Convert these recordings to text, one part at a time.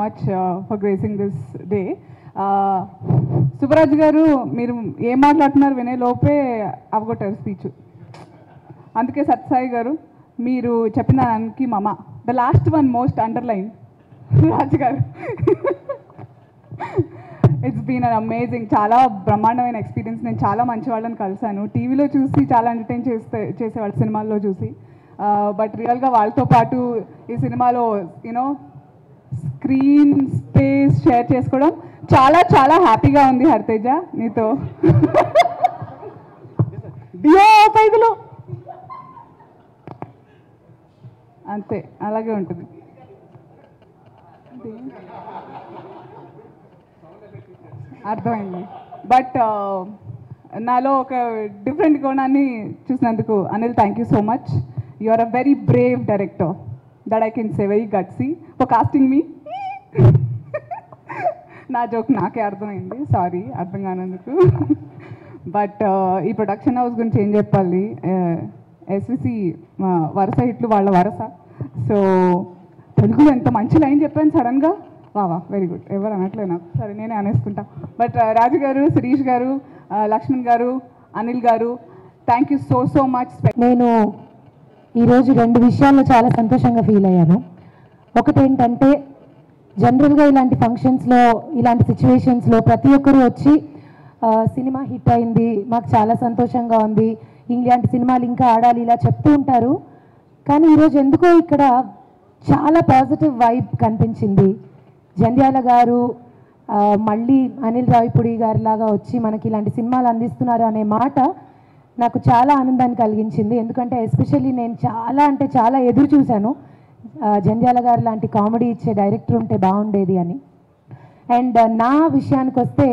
much for gracing this day. Subbaraju గారు మీరు ఏం మాట్లాడుతున్నారు వినే లోపే అవగొట్టారు స్పీచ్. అందుకే సత్సాయి గారు మీరు చెప్పిన దానికి మమ the last one most underline Raju garu. It's been an amazing, చాలా బ్రహ్మాండమైన ఎక్స్పీరియన్స్. నేను చాలా మంచి వాళ్ళని కలిసాను, టీవీలో చూసి చాలా ఎంటర్టైన్ చేసేవాళ్ళు సినిమాల్లో చూసి. బట్ రియల్గా వాళ్ళతో పాటు ఈ సినిమాలో యూనో స్క్రీన్ స్పేస్ షేర్ చేసుకోవడం చాలా చాలా హ్యాపీగా ఉంది. హరితేజ నీతో అంతే, అలాగే ఉంటుంది. అర్థమైంది. బట్ నాలో ఒక డిఫరెంట్ కోణాన్ని చూసినందుకు Anil thank you so much. You are a very brave director, that I can say, very gutsy for casting me. నా జోక్ నాకే అర్థమైంది, సారీ అర్థం కానందుకు. బట్ ఈ ప్రొడక్షన్ హౌస్ గురించి ఏం చెప్పాలి, ఎస్విసి వరుస హిట్లు వాళ్ళ వరస. సో తెలుగులో ఎంత మంచి లైన్ చెప్పాను సడన్గా, వావా వెరీ గుడ్. ఎవరు అనట్లే నాకు, సరే నేనే అనేసుకుంటా. బట్ రాజు గారు, శిరీష్ గారు, లక్ష్మణ్ గారు, అనిల్ గారు, thank you so so much. నేను ఈరోజు 2 విషయాల్లో చాలా సంతోషంగా ఫీల్ అయ్యాను. ఒకటి ఏంటంటే జనరల్గా ఇలాంటి ఫంక్షన్స్లో, ఇలాంటి సిచ్యువేషన్స్లో ప్రతి ఒక్కరూ వచ్చి సినిమా హిట్ అయింది, మాకు చాలా సంతోషంగా ఉంది, ఇలాంటి సినిమాలు ఇంకా ఆడాలి ఇలా చెప్తూ ఉంటారు. కానీ ఈరోజు ఎందుకో ఇక్కడ చాలా పాజిటివ్ వైబ్ కనిపించింది. జంధ్యాల గారు మళ్ళీ అనిల్ రావిపూడి గారి లాగా వచ్చి మనకి ఇలాంటి సినిమాలు అందిస్తున్నారు అనే మాట నాకు చాలా ఆనందాన్ని కలిగించింది. ఎందుకంటే ఎస్పెషల్లీ నేను చాలా ఎదురు చూశాను, జంధ్యాల గారు లాంటి కామెడీ ఇచ్చే డైరెక్టర్ ఉంటే బాగుండేది అని. అండ్ నా విషయానికి వస్తే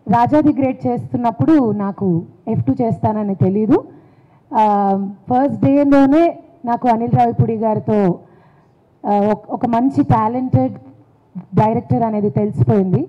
రాజా ది గ్రేట్ చేస్తున్నప్పుడు నాకు F2 చేస్తానని తెలీదు. ఫస్ట్ డేలోనే నాకు అనిల్ రావిపూడి గారితో ఒక మంచి టాలెంటెడ్ డైరెక్టర్ అనేది తెలిసిపోయింది.